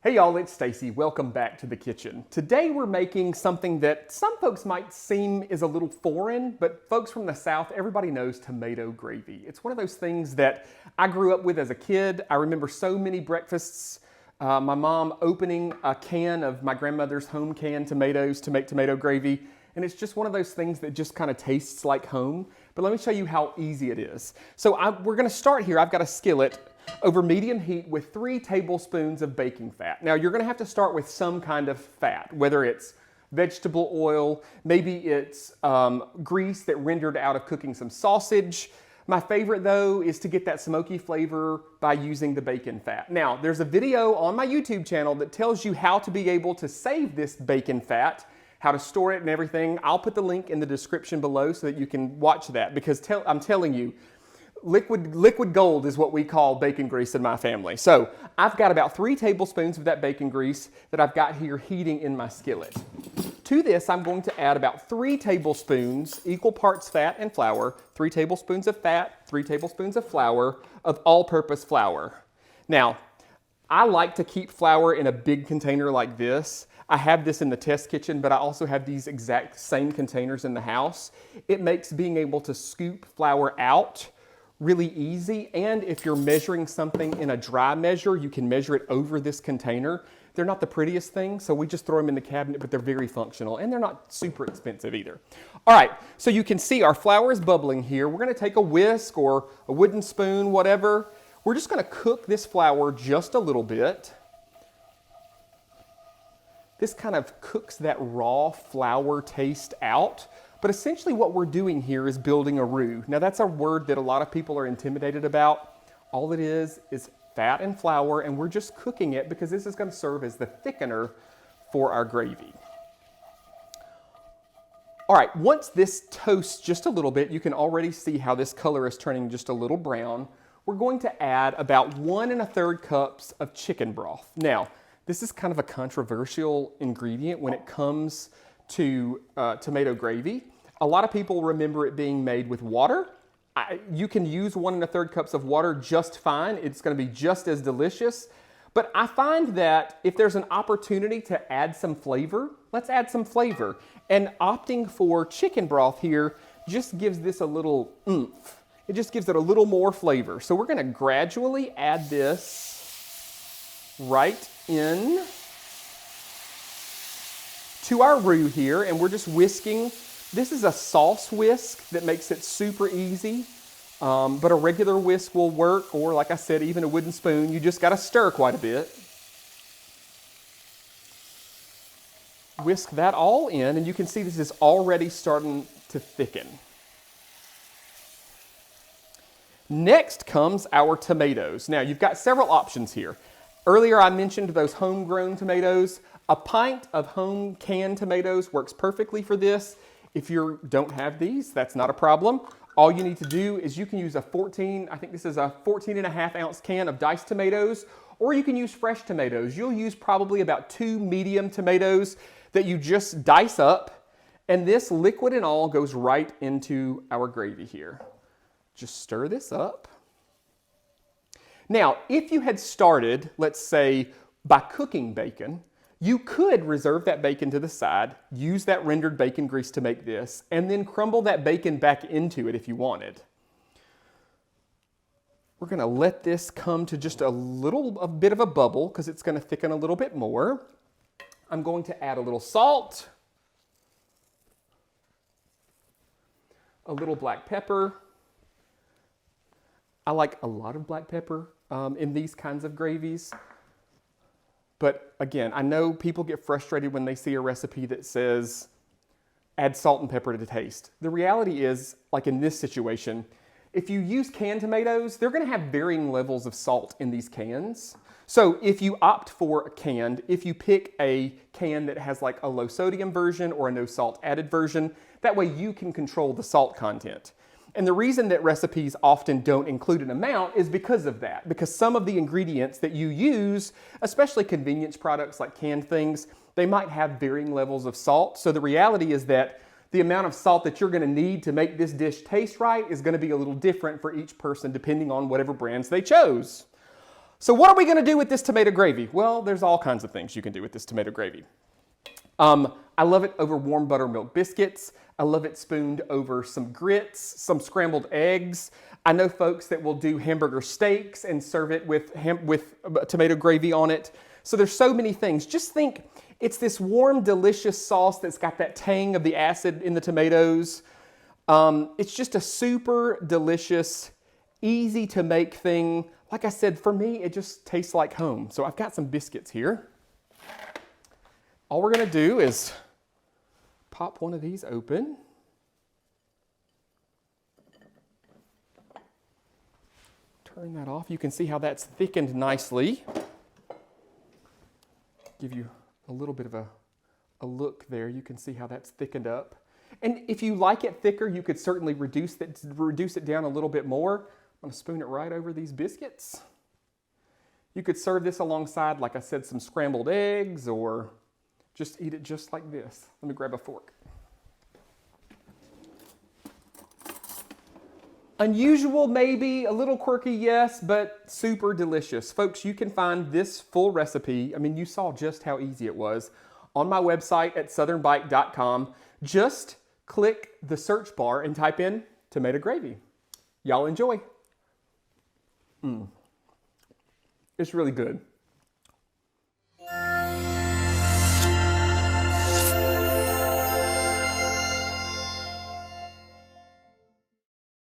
Hey y'all, it's Stacy. Welcome back to the kitchen. Today we're making something that some folks might seem is a little foreign, but folks from the South, everybody knows tomato gravy. It's one of those things that I grew up with as a kid. I remember so many breakfasts, my mom opening a can of my grandmother's home canned tomatoes to make tomato gravy. And it's just one of those things that just kind of tastes like home. But let me show you how easy it is. So we're gonna start here. I've got a skillet over medium heat with 3 tablespoons of baking fat. Now you're gonna have to start with some kind of fat, whether it's vegetable oil, maybe it's grease that rendered out of cooking some sausage. My favorite though is to get that smoky flavor by using the bacon fat. Now there's a video on my YouTube channel that tells you how to be able to save this bacon fat, how to store it and everything. I'll put the link in the description below so that you can watch that, because I'm telling you, liquid gold is what we call bacon grease in my family. So I've got about 3 tablespoons of that bacon grease that I've got here heating in my skillet. To this, I'm going to add about 3 tablespoons, equal parts fat and flour, 3 tablespoons of fat, 3 tablespoons of flour, of all-purpose flour. Now, I like to keep flour in a big container like this. I have this in the test kitchen, but I also have these exact same containers in the house. It makes being able to scoop flour out really easy, and if you're measuring something in a dry measure, you can measure it over this container. They're not the prettiest thing, so we just throw them in the cabinet, but they're very functional, and they're not super expensive either. All right, so you can see our flour is bubbling here. We're gonna take a whisk or a wooden spoon, whatever. We're just gonna cook this flour just a little bit. This kind of cooks that raw flour taste out. But essentially what we're doing here is building a roux. Now that's a word that a lot of people are intimidated about. All it is fat and flour, and we're just cooking it because this is going to serve as the thickener for our gravy. All right, once this toasts just a little bit, you can already see how this color is turning just a little brown. We're going to add about 1 1/3 cups of chicken broth. Now, this is kind of a controversial ingredient when it comes to tomato gravy. A lot of people remember it being made with water. You can use 1 1/3 cups of water just fine. It's gonna be just as delicious. But I find that if there's an opportunity to add some flavor, let's add some flavor. And opting for chicken broth here just gives this a little oomph. It just gives it a little more flavor. So we're gonna gradually add this right in to our roux here, and we're just whisking. This is a sauce whisk that makes it super easy, but a regular whisk will work, or like I said, even a wooden spoon. You just gotta stir quite a bit. Whisk that all in, and you can see this is already starting to thicken. Next comes our tomatoes. Now you've got several options here. Earlier I mentioned those homegrown tomatoes. A pint of home canned tomatoes works perfectly for this. If you don't have these, that's not a problem. All you need to do is you can use a 14.5 ounce can of diced tomatoes, or you can use fresh tomatoes. You'll use probably about 2 medium tomatoes that you just dice up, and this liquid and all goes right into our gravy here. Just stir this up. Now, if you had started, let's say, by cooking bacon, you could reserve that bacon to the side, use that rendered bacon grease to make this, and then crumble that bacon back into it if you wanted. We're gonna let this come to just a bit of a bubble because it's gonna thicken a little bit more. I'm going to add a little salt, a little black pepper. I like a lot of black pepper in these kinds of gravies. But again, I know people get frustrated when they see a recipe that says, add salt and pepper to taste. The reality is, like in this situation, if you use canned tomatoes, they're gonna have varying levels of salt in these cans. So if you opt for a canned, if you pick a can that has like a low sodium version or a no salt added version, that way you can control the salt content. And the reason that recipes often don't include an amount is because of that. Because some of the ingredients that you use, especially convenience products like canned things, they might have varying levels of salt. So the reality is that the amount of salt that you're gonna need to make this dish taste right is gonna be a little different for each person depending on whatever brands they chose. So what are we gonna do with this tomato gravy? Well, there's all kinds of things you can do with this tomato gravy. I love it over warm buttermilk biscuits. I love it spooned over some grits, some scrambled eggs. I know folks that will do hamburger steaks and serve it with tomato gravy on it. So there's so many things. Just think, it's this warm, delicious sauce that's got that tang of the acid in the tomatoes. It's just a super delicious, easy to make thing. Like I said, for me, it just tastes like home. So I've got some biscuits here. All we're gonna do is pop one of these open. Turn that off. You can see how that's thickened nicely. Give you a little bit of a look there. You can see how that's thickened up. And if you like it thicker, you could certainly reduce it down a little bit more. I'm gonna spoon it right over these biscuits. You could serve this alongside, like I said, some scrambled eggs, or just eat it just like this. Let me grab a fork. Unusual maybe, a little quirky, yes, but super delicious. Folks, you can find this full recipe. I mean, you saw just how easy it was on my website at southernbite.com. Just click the search bar and type in tomato gravy. Y'all enjoy. It's really good.